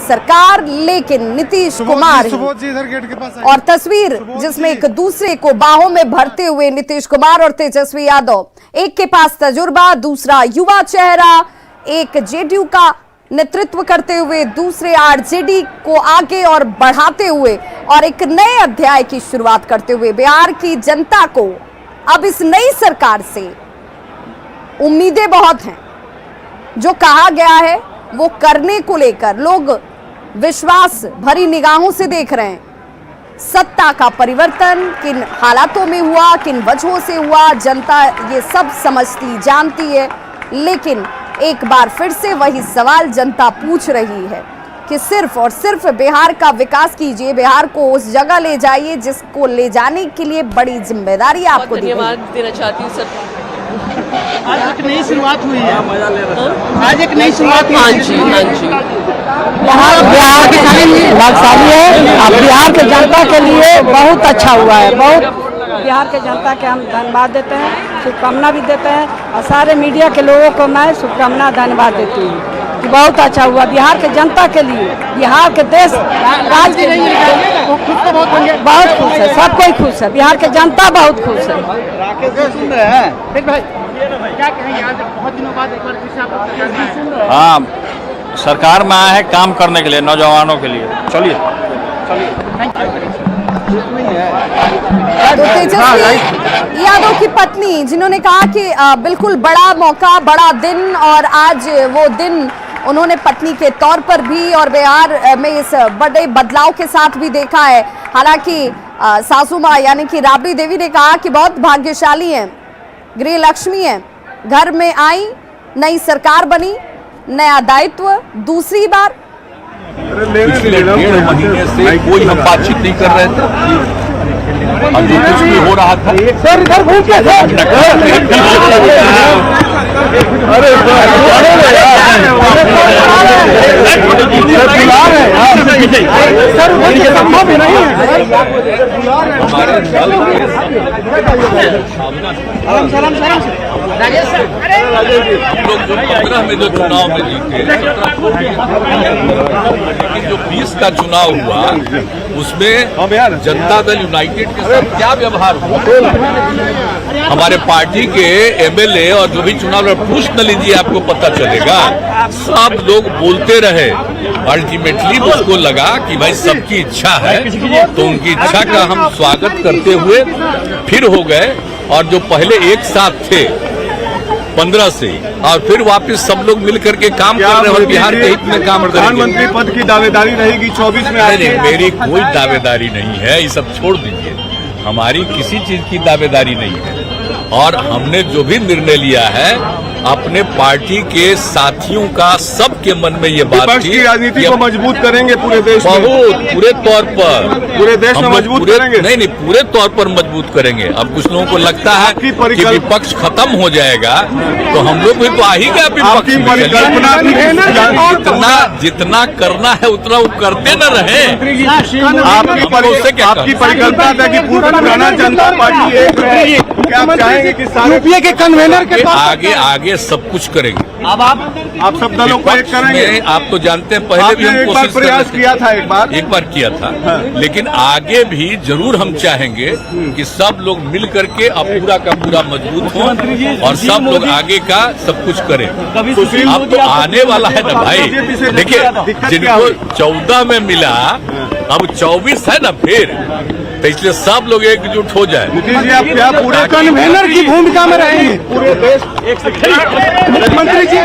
सरकार, लेकिन नीतीश कुमार और तस्वीर जिसमें एक दूसरे को बाहों में भरते हुए नीतीश कुमार और तेजस्वी यादव, एक के पास तजुर्बा, दूसरा युवा चेहरा, एक जेडीयू का नेतृत्व करते हुए, दूसरे आरजेडी को आगे और बढ़ाते हुए और एक नए अध्याय की शुरुआत करते हुए बिहार की जनता को अब इस नई सरकार से उम्मीदें बहुत हैं। जो कहा गया है वो करने को लेकर लोग विश्वास भरी निगाहों से देख रहे हैं। सत्ता का परिवर्तन किन हालातों में हुआ, किन वजहों से हुआ, जनता ये सब समझती जानती है, लेकिन एक बार फिर से वही सवाल जनता पूछ रही है कि सिर्फ और सिर्फ बिहार का विकास कीजिए, बिहार को उस जगह ले जाइए जिसको ले जाने के लिए बड़ी जिम्मेदारी आपको दी गई। धन्यवाद देना चाहती हूँ सर। आज एक नई शुरुआत हुई है, मजा ले रहा हूं। आज एक नई शुरुआत हुई है। हाँ जी, हाँ जी। बिहार के भाग्यशाली है। अब बिहार के जनता के लिए बहुत अच्छा हुआ है। बहुत बिहार के जनता के हम धन्यवाद देते हैं, शुभकामना भी देते हैं और सारे मीडिया के लोगों को मैं शुभकामना धन्यवाद देती हूँ कि बहुत अच्छा हुआ बिहार के जनता के लिए। बिहार के देश राज्य के लिए बहुत खुश है, सब कोई खुश है, बिहार के जनता बहुत खुश है। सुन रहे हैं भाई, क्या कहेंगे? आज बहुत दिनों बाद एक बार फिर से आप हाँ, सरकार में आया है काम करने के लिए, नौजवानों के लिए। चलिए तो तेजस्वी यादव की पत्नी जिन्होंने कहा कि बिल्कुल बड़ा मौका, बड़ा दिन, और आज वो दिन उन्होंने पत्नी के तौर पर भी और बिहार में इस बड़े बदलाव के साथ भी देखा है। हालांकि सासू माँ यानी कि राबड़ी देवी ने कहा कि बहुत भाग्यशाली हैं, गृह लक्ष्मी हैं, घर में आई, नई सरकार बनी, नया दायित्व, दूसरी बार। पिछले 1.5 महीने से कोई हम बातचीत नहीं कर रहे थे और जो कुछ भी हो रहा था सर इधर घूम के लोग जो 15 में जो चुनाव में जीते, लेकिन जो 20 का चुनाव हुआ उसमें जनता दल यूनाइटेड के साथ क्या व्यवहार हुआ, हमारे पार्टी के एमएलए और जो भी चुनाव पूछ न लीजिए आपको पता चलेगा। सब लोग बोलते रहे, अल्टीमेटली उसको लगा कि भाई सबकी इच्छा है, तो उनकी इच्छा का हम स्वागत करते हुए फिर हो गए। और जो पहले एक साथ थे 15 से, और फिर वापस सब लोग मिल करके काम कर रहे हैं और बिहार के हित में काम कर रहे हैं। प्रधानमंत्री पद की दावेदारी रहेगी 24 में। नहीं, मेरी कोई दावेदारी नहीं है, ये सब छोड़ दीजिए। हमारी किसी चीज की दावेदारी नहीं है और हमने जो भी निर्णय लिया है अपने पार्टी के साथियों का सबके मन में ये बात थी। राजनीति को मजबूत करेंगे पूरे देश में, बहुत पूरे तौर पर, पूरे देश में मजबूत करेंगे। नहीं, पूरे तौर पर मजबूत करेंगे। अब कुछ लोगों को लगता है कि विपक्ष खत्म हो जाएगा, तो हम लोग भी तो आ ही गया विपक्ष में। जितना करना है उतना वो करते न रहे। आपकी परिकल्पना था कि पुराना जनता पार्टी एक रहे, क्या आप चाहेंगे कि यूपीए के कन्वेनर के आगे सब कुछ करेंगे। अब आप सब दलों को एक करेंगे। आप तो जानते हैं पहले भी हम एक बार प्रयास किया था, एक बार किया था, लेकिन आगे भी जरूर हम चाहेंगे कि सब लोग मिल करके अब पूरा का पूरा मजबूत हो और सब लोग आगे का सब कुछ करें। अब तो आने वाला है ना भाई, देखिए जिनको 14 में मिला अब 24 है ना, फिर तो इसलिए सब लोग एकजुट हो जाए। नीतीश जी आप क्या पूरे कन्वेनर की भूमिका में रहेंगे? पूरे देश मुख्यमंत्री जी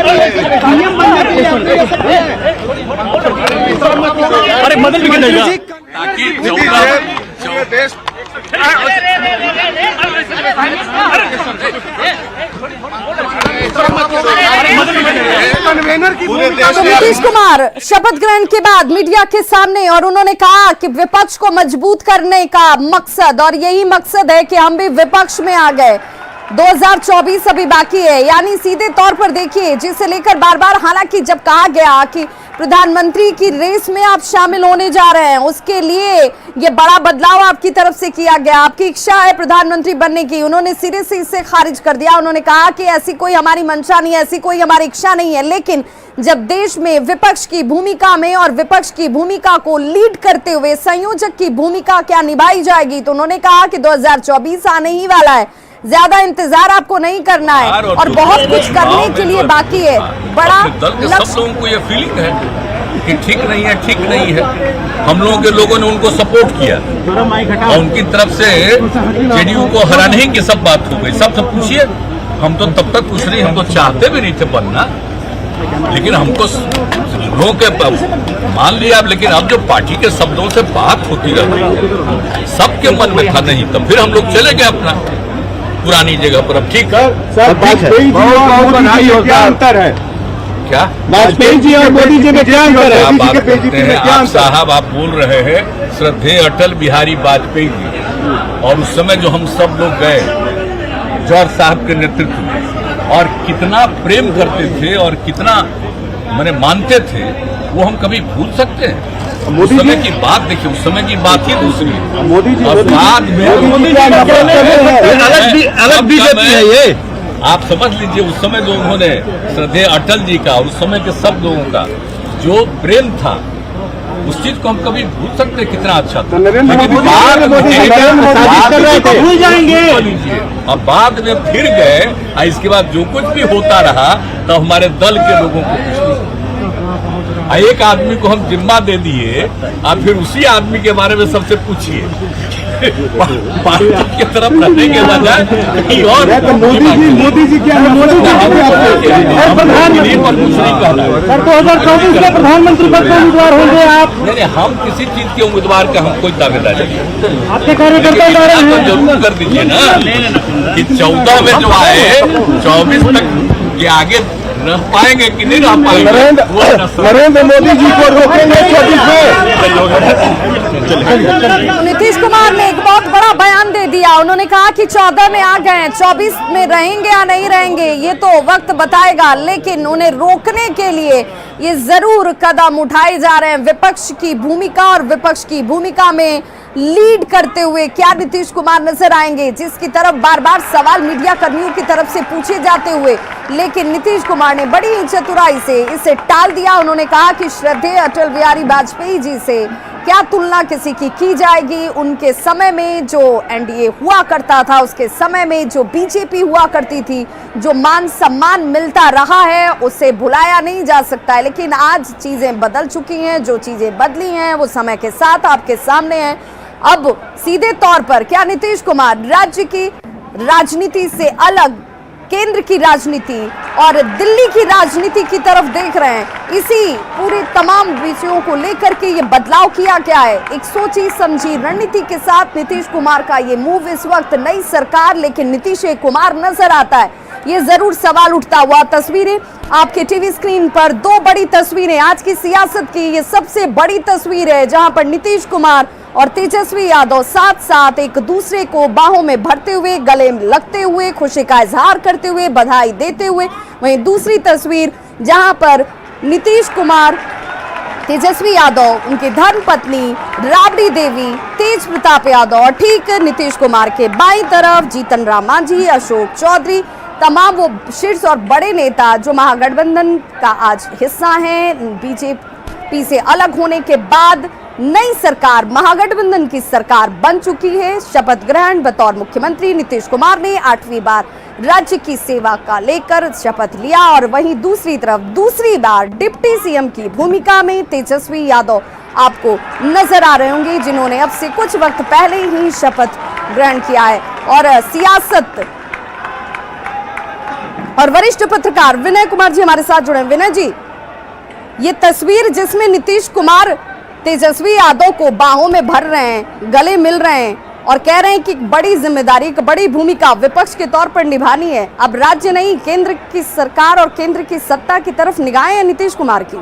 अरे मदद भी करेगा ताकि देश नीतीश कुमार शपथ ग्रहण के बाद मीडिया के सामने और उन्होंने कहा कि विपक्ष को मजबूत करने का मकसद, और यही मकसद है कि हम भी विपक्ष में आ गए। 2024 अभी बाकी है, यानी सीधे तौर पर देखिए जिसे लेकर बार बार, हालांकि जब कहा गया कि प्रधानमंत्री की रेस में आप शामिल होने जा रहे हैं, उसके लिए ये बड़ा बदलाव आपकी तरफ से किया गया, आपकी इच्छा है प्रधानमंत्री बनने की, उन्होंने सिरे से इसे खारिज कर दिया। उन्होंने कहा कि ऐसी कोई हमारी मंशा नहीं है, ऐसी कोई हमारी इच्छा नहीं है, लेकिन जब देश में विपक्ष की भूमिका में और विपक्ष की भूमिका को लीड करते हुए संयोजक की भूमिका क्या निभाई जाएगी, तो उन्होंने कहा कि 2024 आने ही वाला है, ज्यादा इंतजार आपको नहीं करना है और बहुत कुछ करने के लिए बाकी है। बड़ा दल के सब लोगों को ये फीलिंग है कि ठीक नहीं है, ठीक नहीं है। हम लोगों के लोगों ने उनको सपोर्ट किया और उनकी तरफ से जेडीयू को हराने की सब बात हो गई। सबसे पूछिए, हम तो तब तक कुछ नहीं, हम तो चाहते भी नहीं थे बनना, लेकिन हमको लोगों के मान लिया अब। लेकिन अब जो पार्टी के शब्दों से बात होती रही, सबके मन में था नहीं, तब फिर हम लोग चले गए अपना पुरानी जगह पर। अब ठीक है, क्या अंतर है? क्या वाजपेयी जी और मोदी जी में क्या अंतर है? आप बात करते हैं आप साहब, आप बोल रहे हैं श्रद्धेय अटल बिहारी वाजपेयी जी, और उस समय जो हम सब लोग गए जॉर्ज साहब के नेतृत्व में और कितना प्रेम करते थे और कितना मैंने मानते थे, वो हम कभी भूल सकते हैं? उस समय की बात देखिए, उस समय की बात ही दूसरी है। मोदी जी और बाद में अलग बीजेपी है ये। आप समझ लीजिए, उस समय जो उन्होंने श्रद्धेय अटल जी का और उस समय के सब लोगों का जो प्रेम था, उस चीज को हम कभी भूल सकते हैं? कितना अच्छा था। भूल जाएंगे। अब बाद में फिर गए, इसके बाद जो कुछ भी होता रहा तो हमारे दल के लोगों को कुछ नहीं। एक आदमी को हम जिम्मा दे दिए, आप फिर उसी आदमी के बारे में सबसे पूछिए। पार्टी की तरफ रहने के बजाय कहीं और। मोदी जी क्या है? मोदी जी पर कुछ नहीं कहना है। सर 2024 में प्रधानमंत्री पद के उम्मीदवार होंगे आप? नहीं, हम किसी चीज के उम्मीदवार का हम कोई दावेदारी नहीं। आपके कार्यकर्ता तो जरूर कर दीजिए ना कि 14 में जो आए 24 तक ये आगे रह पाएंगे कि नहीं रह पाएंगे। नरेंद्र मोदी जी को रोकेंगे 24 में। नीतीश कुमार ने एक बहुत बड़ा बयान दे दिया। उन्होंने कहा कि 14 में आ गए, 24 में रहेंगे या नहीं रहेंगे ये तो वक्त बताएगा, लेकिन उन्हें रोकने के लिए ये जरूर कदम उठाए जा रहे हैं। विपक्ष की भूमिका और विपक्ष की भूमिका में लीड करते हुए क्या नीतीश कुमार नजर आएंगे, जिसकी तरफ बार बार सवाल मीडिया कर्मियों की तरफ से पूछे जाते हुए, लेकिन नीतीश कुमार ने बड़ी चतुराई से इसे टाल दिया। उन्होंने कहा कि श्रद्धेय अटल बिहारी वाजपेयी जी से क्या तुलना किसी की जाएगी। उनके समय में जो एनडीए हुआ करता था, उसके समय में जो बीजेपी हुआ करती थी, जो मान सम्मान मिलता रहा है, उसे भुलाया नहीं जा सकता है। लेकिन आज चीजें बदल चुकी हैं, जो चीजें बदली हैं वो समय के साथ आपके सामने हैं। अब सीधे तौर पर क्या नीतीश कुमार राज्य की राजनीति से अलग केंद्र की राजनीति और दिल्ली की राजनीति की तरफ देख रहे हैं? इसी पूरे तमाम विषयों को लेकर के ये बदलाव किया गया है। एक सोची समझी रणनीति के साथ नीतीश कुमार का ये मूव, इस वक्त नई सरकार लेकिन नीतीश कुमार नजर आता है, ये जरूर सवाल उठता हुआ। तस्वीरें आपके टीवी स्क्रीन पर, दो बड़ी तस्वीरें आज की सियासत की, ये सबसे बड़ी तस्वीर है जहां पर नीतीश कुमार और तेजस्वी यादव साथ साथ एक दूसरे को बाहों में भरते हुए, गले में लगते हुए, खुशी का इजहार करते हुए, बधाई देते हुए। वहीं दूसरी तस्वीर जहां पर नीतीश कुमार, तेजस्वी यादव, उनकी धर्मपत्नी राबड़ी देवी, तेज प्रताप यादव और ठीक नीतीश कुमार के बाईं तरफ जीतन राम मांझी, अशोक चौधरी, तमाम वो शीर्ष और बड़े नेता जो महागठबंधन का आज हिस्सा हैं। बीजेपी से अलग होने के बाद नई सरकार, महागठबंधन की सरकार बन चुकी है। शपथ ग्रहण बतौर मुख्यमंत्री नीतीश कुमार ने 8वीं बार राज्य की सेवा का लेकर शपथ लिया और वहीं दूसरी तरफ दूसरी बार डिप्टी सीएम की भूमिका में तेजस्वी यादव आपको नजर आ रहे होंगे, जिन्होंने अब से कुछ वक्त पहले ही शपथ ग्रहण किया है। और सियासत और वरिष्ठ पत्रकार विनय कुमार जी हमारे साथ जुड़े। विनय जी, ये तस्वीर जिसमें नीतीश कुमार तेजस्वी यादव को बाहों में भर रहे हैं, गले मिल रहे हैं और कह रहे हैं कि बड़ी जिम्मेदारी, एक बड़ी भूमिका विपक्ष के तौर पर निभानी है। अब राज्य नहीं, केंद्र की सरकार और केंद्र की सत्ता की तरफ निगाहें हैं नीतीश कुमार की।